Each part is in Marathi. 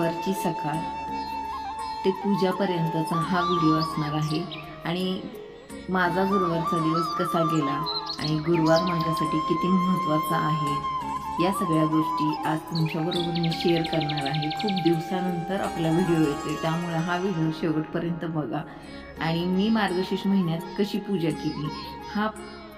गुरुवारची सकाळ ते पूजापर्यंतचा हा व्हिडिओ असणार आहे आणि माझा गुरुवारचा दिवस कसा गेला आणि गुरुवार माझ्यासाठी किती महत्त्वाचा आहे या सगळ्या गोष्टी आज तुमच्याबरोबर मी शेअर करणार आहे। खूप दिवसानंतर आपला व्हिडिओ येतोय, त्यामुळे हा व्हिडिओ शेवटपर्यंत बघा। आणि मी मार्गशीर्ष महिन्यात कशी पूजा केली हा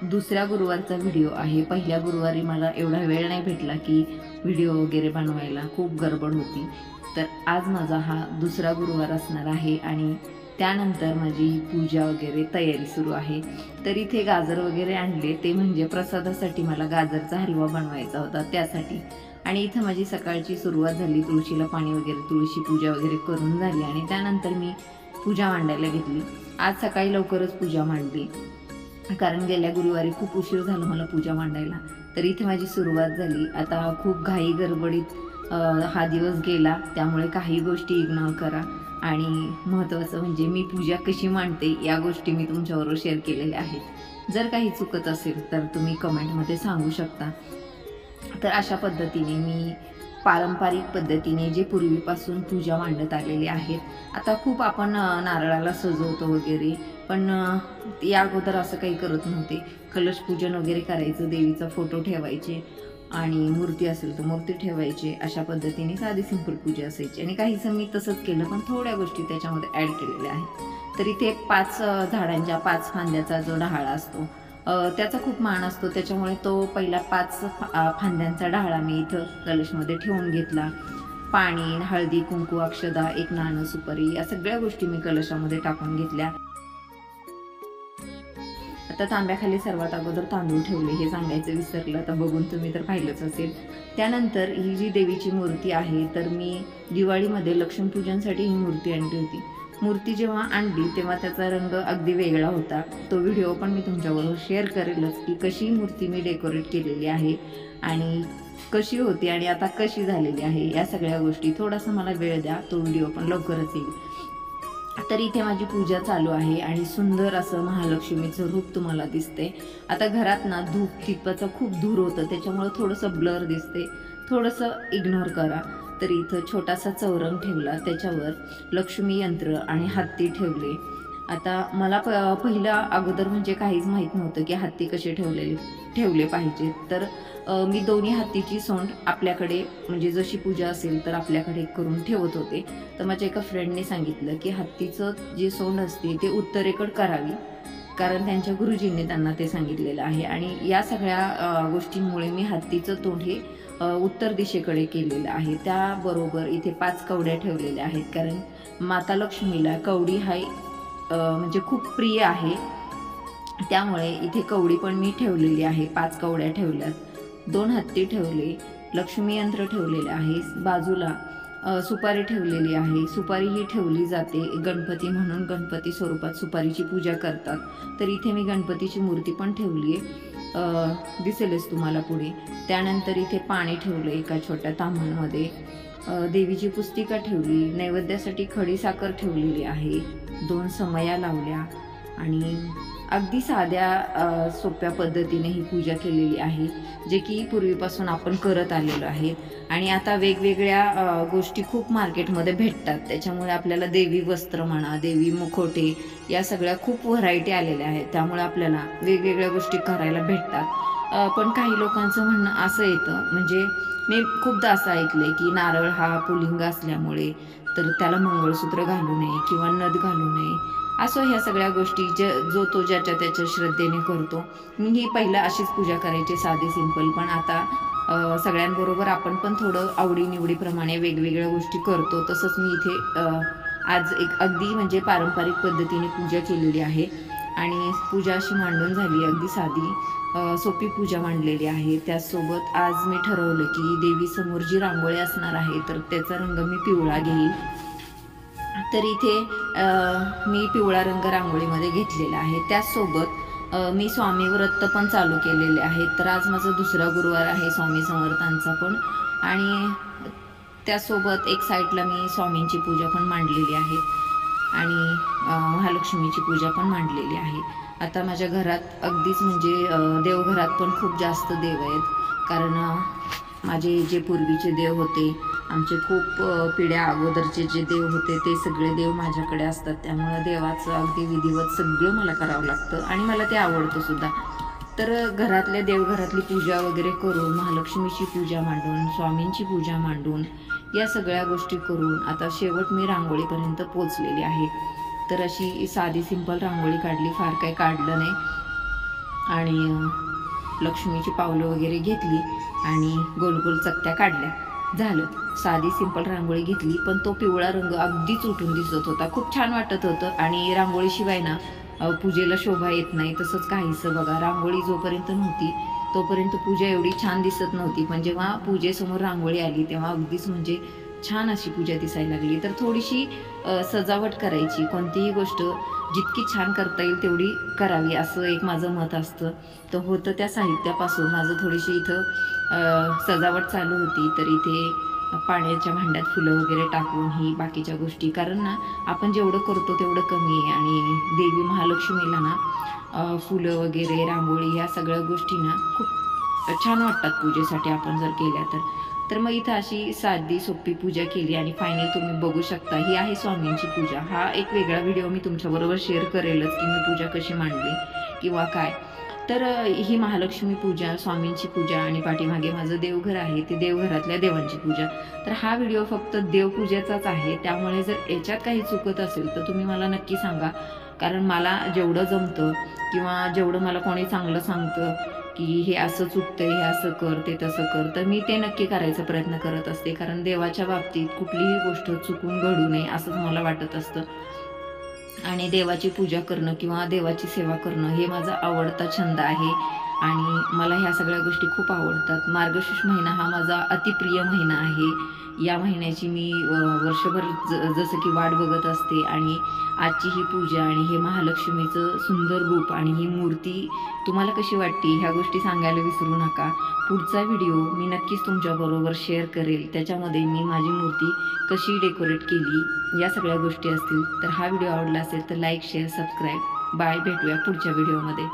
दुसऱ्या गुरुवारचा व्हिडिओ आहे। पहिल्या गुरुवारी मला एवढा वेळ नाही भेटला की व्हिडिओ वगैरे बनवायला, खूप गडबड होती। तर आज माझा हा दुसरा गुरुवार असणार आहे आणि त्यानंतर माझी पूजा वगैरे तयारी सुरू आहे। तर इथे गाजर वगैरे आणले, ते म्हणजे प्रसादासाठी मला गाजरचा हलवा बनवायचा होता त्यासाठी। आणि इथं माझी सकाळची सुरुवात झाली, तुळशीला पाणी वगैरे, तुळशी पूजा वगैरे करून झाली आणि त्यानंतर मी पूजा मांडायला घेतली। आज सकाळी लवकरच पूजा मांडली कारण गेल्या गुरुवारी खूप उशीर झाला मला पूजा मांडायला। तर इथे माझी सुरुवात झाली। आता खूप घाई गडबडीत हा दिवस गेला, त्यामुळे काही गोष्टी इग्नोर करा आणि महत्त्वाचं म्हणजे मी पूजा कशी मांडते या गोष्टी मी तुमच्याबरोबर शेअर केलेल्या आहेत। जर काही चुकत असेल तर तुम्ही कमेंटमध्ये सांगू शकता। तर अशा पद्धतीने मी पारंपरिक पद्धतीने जे पूर्वीपासून पूजा मांडत आलेली आहेत। आता खूप आपण नारळाला सजवतो वगैरे, पण या अगोदर असं काही करत नव्हते। कलश पूजन वगैरे करायचं, देवीचा फोटो ठेवायचे आणि मूर्ती असेल तर मूर्ती ठेवायची, अशा पद्धतीने साधी सिंपल पूजा असायची। आणि काहीसं मी तसंच केलं, पण थोड्या गोष्टी त्याच्यामध्ये ॲड केलेल्या आहेत। तर इथे 5 झाडांच्या 5 फांद्याचा जो डहाळा असतो त्याचा खूप मान असतो, त्याच्यामुळे तो पहिला 5 फांद्यांचा डहाळा मी इथं कलशमध्ये ठेवून घेतला। पाणी, हळदी, कुंकू, अक्षदा, एक नाणं, सुपारी या सगळ्या गोष्टी मी कलशामध्ये टाकून घेतल्या। आता तांब्याखाली सर्वात अगोदर तांदूळ ठेवले, हे सांगायचं विसरलं, आता बघून तुम्ही तर पाहिलंच असेल। त्यानंतर ही जी देवीची मूर्ती आहे, तर मी दिवाळीमध्ये लक्ष्मीपूजनसाठी ही मूर्ती आणली होती। मूर्ती जेव्हा आणली तेव्हा त्याचा रंग अगदी वेगळा होता, तो व्हिडिओ पण मी तुमच्याबरोबर शेअर करेलच की कशी मूर्ती मी डेकोरेट केलेली आहे आणि कशी होती आणि आता कशी झालेली आहे या सगळ्या गोष्टी। थोडासा मला वेळ द्या, तो व्हिडिओ पण लवकरच येईल। तर इथे माझी पूजा चालू आहे आणि सुंदर असं महालक्ष्मीचं रूप तुम्हाला दिसते। आता घरात ना धूप दीपाचं खूप धूर होतं, त्याच्यामुळे थोडंसं ब्लर दिसते, थोडंसं इग्नोर करा। तर इथं छोटासा चौरंग ठेवला, त्याच्यावर लक्ष्मी यंत्र आणि हत्ती ठेवले। आता मला पहिला अगोदर म्हणजे काहीच माहीत नव्हतं की हत्ती कसे ठेवले पाहिजेत। तर मी दोन्ही हत्तीची सोंड आपल्याकडे, म्हणजे जशी पूजा असेल तर आपल्याकडे करून ठेवत होते। तर माझ्या एका फ्रेंडने सांगितलं की हत्तीचं जे सोंड असते ते उत्तरेकडे करावी, कारण त्यांच्या गुरुजींनी त्यांना ते सांगितलेलं आहे। आणि या सगळ्या गोष्टींमुळे मी हत्तीचं तोंड हे उत्तर दिशेकडे केलेलं आहे। त्याबरोबर इथे 5 कवड्या ठेवलेल्या आहेत, कारण माता लक्ष्मीला कवडी हा म्हणजे खूप प्रिय आहे, त्यामुळे इथे कवडी पण मी ठेवलेली आहे। 5 कवड्या ठेवल्यात, 2 हत्ती ठेवले, लक्ष्मी यंत्र ठेवलेले आहे, बाजूला सुपारी ठेवलेली आहे। सुपारी ही ठेवली जाते गणपती म्हणून, गणपती स्वरूपात सुपारीची पूजा करतात। तर इथे मी गणपतीची मूर्ती पण ठेवली आहे, दिसेलच तुम्हाला पुढे। त्यानंतर इथे पाणी ठेवलं एका छोट्या तांब्यामध्ये, देवीची पुस्तिका ठेवली, नैवेद्यासाठी खडी साखर ठेवलेली आहे, 2 समया लावल्या आणि अगदी साध्या सोप्या पद्धतीने ही पूजा केलेली आहे, जे की पूर्वीपासून आपण करत आलेलो आहे। आणि आता वेगवेगळ्या गोष्टी खूप मार्केटमध्ये भेटतात, त्याच्यामुळे आपल्याला देवी वस्त्र म्हणा, देवी मुखोटे या सगळ्या खूप व्हरायटी आलेल्या आहेत, त्यामुळे आपल्याला वेगवेगळ्या गोष्टी करायला भेटतात। पण काही लोकांचं म्हणणं असं येतं, म्हणजे मी खूपदा असं ऐकलंय की नारळ हा पुलिंग असल्यामुळे तर त्याला मंगळसूत्र घालू नये किंवा नथ घालू नये, असं ह्या सगळ्या गोष्टी जो तो ज्याच्या त्याच्या श्रद्धेने करतो। मी ही पहिला अशीच पूजा करायची, साधी सिंपल, पण आता सगळ्यांबरोबर आपण पण थोडं आवडीनिवडीप्रमाणे वेगवेगळ्या गोष्टी करतो। तसंच मी इथे आज एक अगदी म्हणजे पारंपरिक पद्धतीने पूजा केलेली आहे आणि पूजा अशी मांडून झाली, अगदी साधी सोपी पूजा मांडलेली आहे। त्याचसोबत आज मी ठरवलं की देवीसमोर जी रांगोळी असणार आहे तर त्याचा रंग मी पिवळा घेईल। तर इथे मी पिवळा रंग रांगोळीमध्ये घेतलेला आहे। त्याचसोबत मी स्वामी व्रत पण चालू केलेले आहे। तर आज माझा दुसरा गुरुवार आहे स्वामी समर्थांचा पण, आणि त्यासोबत एक साईडला मी स्वामींची पूजा पण मांडलेली आहे आणि महालक्ष्मीची पूजा पण मांडलेली आहे। आता माझ्या घरात अगदीच म्हणजे देवघरात पण खूप जास्त देव आहेत, कारण माझे जे पूर्वीचे देव होते, आमचे खूप पिढ्या अगोदरचे जे देव होते ते सगळे देव माझ्याकडे असतात. त्यामुळं देवाचं अगदी विधिवत सगळं मला करावं लागतं आणि मला ते आवडतं सुद्धा. तर घरातल्या देवघरातली पूजा वगैरे करून, महालक्ष्मीची पूजा मांडून, स्वामींची पूजा मांडून, या सगळ्या गोष्टी करून आता शेवट मी रांगोळीपर्यंत पोचलेली आहे. तर अशी साधी सिंपल रांगोळी काढली, फार काही काढलं नाही. आणि लक्ष्मीची पावलं वगैरे घेतली आणि गोल गोल चकत्या काढल्या. झालं, साधी सिंपल रांगोळी घेतली, पण तो पिवळा रंग अगदीच उठून दिसत होता. खूप छान वाटत होतं. आणि रांगोळीशिवाय ना पूजेला शोभा येत नाही. तसंच काहीसं बघा, रांगोळी जोपर्यंत नव्हती तोपर्यंत पूजा एवढी छान दिसत नव्हती, पण जेव्हा पूजेसमोर रांगोळी आली तेव्हा अगदीच म्हणजे छान अशी पूजा दिसायला लागली. तर थोडीशी सजावट करायची, कोणतीही गोष्ट जितकी छान करता येईल तेवढी करावी, असं एक माझं मत असतं. तर होतं त्या साहित्यापासून माझं थोडीशी इथं सजावट चालू होती. तर इथे पाण्याच्या भांड्यात फुलं वगैरे टाकून ही बाकीच्या गोष्टी, कारण ना आपण जेवढं करतो तेवढं कमी आहे. आणि देवी महालक्ष्मीला ना फुलं वगैरे, रांगोळी, या सगळ्या गोष्टी ना खूप छान वाटतात पूजेसाठी आपण जर केल्या तर मग इथं अशी साधी सोपी पूजा केली आणि फायनल तुम्ही बघू शकता, ही आहे स्वामींची पूजा. हा एक वेगळा व्हिडिओ मी तुमच्याबरोबर शेअर करेलच की मी पूजा कशी मांडली किंवा काय. तर ही महालक्ष्मी पूजा, स्वामींची पूजा आणि पाठीमागे माझं देवघर आहे, ते देवघरातल्या देवांची पूजा. तर हा व्हिडिओ फक्त देवपूजेचाच आहे. त्यामुळे जर याच्यात काही चुकत असेल तर तुम्ही मला नक्की सांगा, कारण मला जेवढं जमतं किंवा जेवढं मला कोणी चांगलं सांगतं की हे असं चुकतंय, हे असं कर, ते तसं कर, तर मी ते नक्की करायचा प्रयत्न करत असते. कारण देवाच्या बाबतीत कुठलीही गोष्ट चुकून घडू नये असंच मला वाटत असतं. आणि देवाची पूजा करणं किंवा देवाची सेवा करणं हे माझा आवडता छंद आहे आणि मला ह्या सगळ्या गोष्टी खूप आवडतात. मार्गशीर्ष महिना हा माझा अतिप्रिय महिना आहे. या महिन्याची मी वर्षभर जसं की वाट बघत असते. आणि आजची ही पूजा आणि हे महालक्ष्मीचं सुंदर रूप आणि ही मूर्ती तुम्हाला कशी वाटते ह्या गोष्टी सांगायला विसरू नका. पुढचा व्हिडिओ मी नक्कीच तुमच्याबरोबर शेअर करेल, त्याच्यामध्ये मी माझी मूर्ती कशी डेकोरेट केली या सगळ्या गोष्टी असतील. तर हा व्हिडिओ आवडला असेल तर लाईक, शेअर, सबस्क्राईब. बाय, भेटूया पुढच्या व्हिडिओमध्ये.